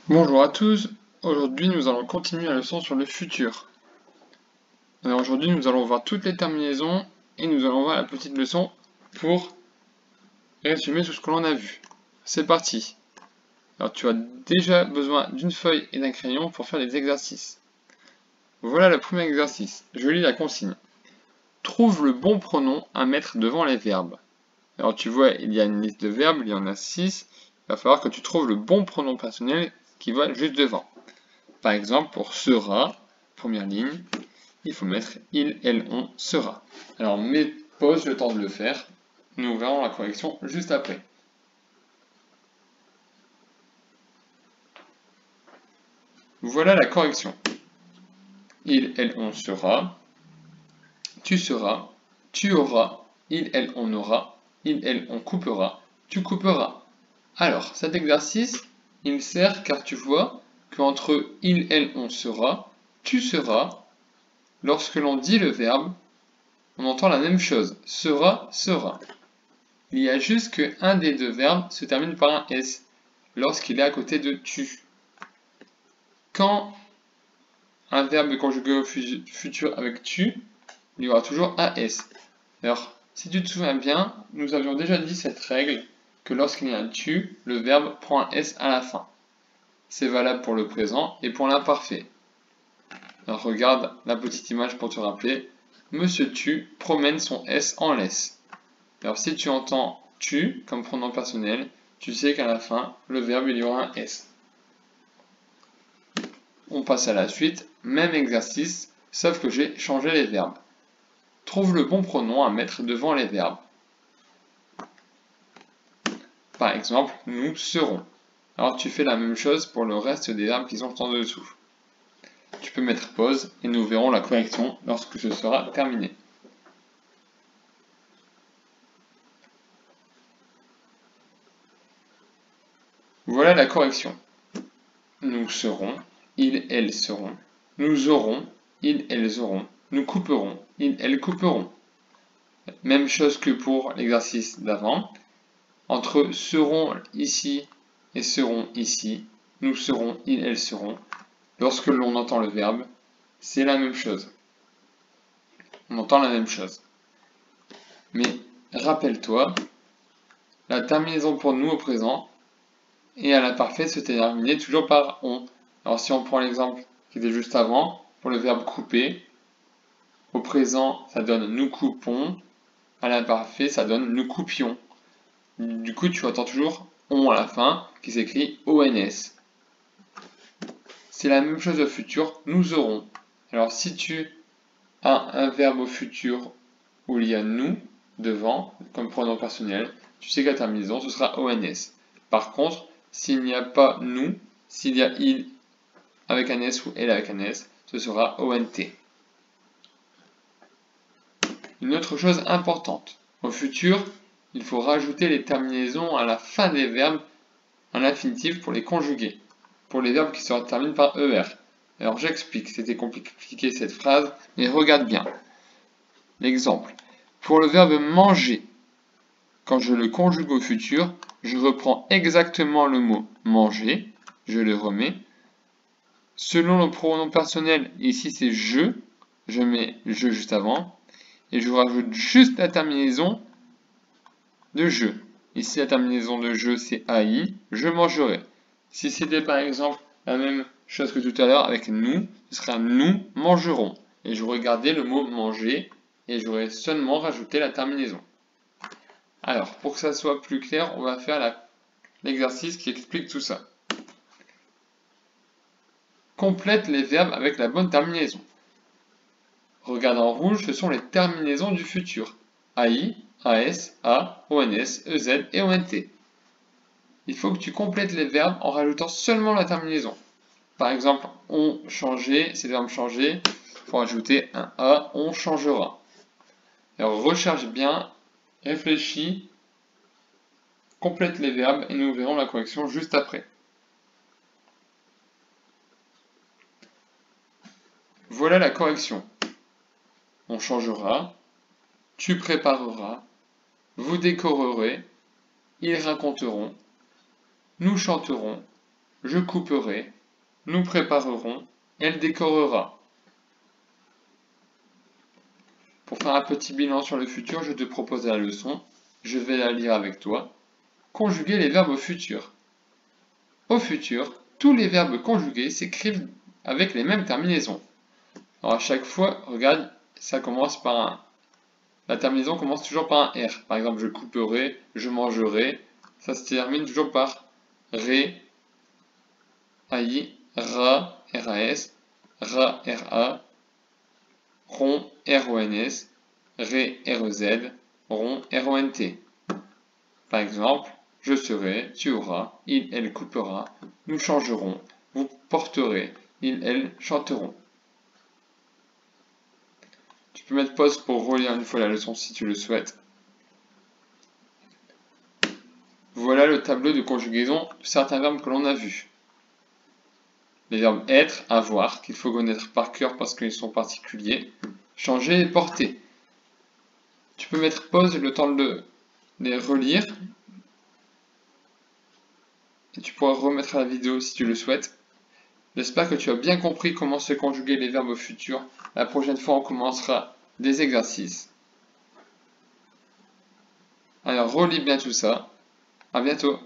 Bonjour à tous, aujourd'hui nous allons continuer la leçon sur le futur. Alors aujourd'hui nous allons voir toutes les terminaisons et nous allons voir la petite leçon pour résumer tout ce que l'on a vu. C'est parti. Alors tu as déjà besoin d'une feuille et d'un crayon pour faire des exercices. Voilà le premier exercice, je lis la consigne. Trouve le bon pronom à mettre devant les verbes. Alors tu vois, il y a une liste de verbes, il y en a 6, il va falloir que tu trouves le bon pronom personnel qui va juste devant. Par exemple, pour sera, première ligne, il faut mettre il, elle, on, sera. Alors, mets pause le temps de le faire. Nous verrons la correction juste après. Voilà la correction. Il, elle, on sera. Tu seras. Tu auras. Il, elle, on aura. Il, elle, on coupera. Tu couperas. Alors, cet exercice, il sert car tu vois qu'entre il, elle, on sera, tu seras, lorsque l'on dit le verbe, on entend la même chose, sera, sera. Il y a juste qu'un des deux verbes se termine par un S lorsqu'il est à côté de tu. Quand un verbe est conjugué au futur avec tu, il y aura toujours un S. Alors, si tu te souviens bien, nous avions déjà dit cette règle que lorsqu'il y a un tu, le verbe prend un S à la fin. C'est valable pour le présent et pour l'imparfait. Alors regarde la petite image pour te rappeler. Monsieur tu promène son S en laisse. Alors si tu entends tu comme pronom personnel, tu sais qu'à la fin, le verbe il y aura un S. On passe à la suite, même exercice, sauf que j'ai changé les verbes. Trouve le bon pronom à mettre devant les verbes. Par exemple, nous serons. Alors tu fais la même chose pour le reste des verbes qui sont en dessous. Tu peux mettre pause et nous verrons la correction lorsque ce sera terminé. Voilà la correction. Nous serons, ils, elles seront. Nous aurons, ils, elles auront. Nous couperons, ils, elles couperont. Même chose que pour l'exercice d'avant. Entre seront ici et seront ici, nous serons, ils, elles seront. Lorsque l'on entend le verbe, c'est la même chose. On entend la même chose. Mais rappelle-toi, la terminaison pour nous au présent et à l'imparfait se terminait toujours par on. Alors si on prend l'exemple qui était juste avant, pour le verbe couper, au présent ça donne nous coupons, à l'imparfait ça donne nous coupions. Du coup tu entends toujours on à la fin qui s'écrit ONS. C'est la même chose au futur, nous aurons. Alors si tu as un verbe au futur où il y a nous devant, comme pronom personnel, tu sais qu'à terminaison ce sera ONS. Par contre, s'il n'y a pas nous, s'il y a il avec un S ou elle avec un S, ce sera ONT. Une autre chose importante, au futur, il faut rajouter les terminaisons à la fin des verbes en infinitif pour les conjuguer, pour les verbes qui se terminent par ER. Alors j'explique, c'était compliqué cette phrase, mais regarde bien. L'exemple. Pour le verbe manger, quand je le conjugue au futur, je reprends exactement le mot manger, je le remets. Selon le pronom personnel, ici c'est je mets je juste avant, et je rajoute juste la terminaison de je. Ici la terminaison de je c'est AI, je mangerai. Si c'était par exemple la même chose que tout à l'heure avec nous, ce serait nous mangerons. Et j'aurais gardé le mot manger, et j'aurais seulement rajouté la terminaison. Alors, pour que ça soit plus clair, on va faire l'exercice qui explique tout ça. Complète les verbes avec la bonne terminaison. Regarde en rouge, ce sont les terminaisons du futur. AI, AS, A, ONS, EZ et ONT. Il faut que tu complètes les verbes en rajoutant seulement la terminaison. Par exemple, on changer, c'est le verbe changer, il faut rajouter un A, on changera. Alors recherche bien, réfléchis, complète les verbes et nous verrons la correction juste après. Voilà la correction. On changera, tu prépareras, vous décorerez, ils raconteront, nous chanterons, je couperai, nous préparerons, elle décorera. Pour faire un petit bilan sur le futur, je te propose la leçon. Je vais la lire avec toi. Conjuguer les verbes au futur. Au futur, tous les verbes conjugués s'écrivent avec les mêmes terminaisons. Alors à chaque fois, regarde, ça commence par un... La terminaison commence toujours par un R. Par exemple, je couperai, je mangerai. Ça se termine toujours par ré, AI, ra, RAS, ra, RA, ron, RONS, ré, REZ, rond, RONT. Par exemple, je serai, tu auras, il, elle coupera, nous changerons, vous porterez, il, elle chanteront. Tu peux mettre pause pour relire une fois la leçon si tu le souhaites. Voilà le tableau de conjugaison de certains verbes que l'on a vus. Les verbes être, avoir, qu'il faut connaître par cœur parce qu'ils sont particuliers, changer et porter. Tu peux mettre pause le temps de les relire et tu pourras remettre la vidéo si tu le souhaites. J'espère que tu as bien compris comment se conjuguer les verbes au futur. La prochaine fois, on commencera des exercices. Alors, relis bien tout ça. À bientôt.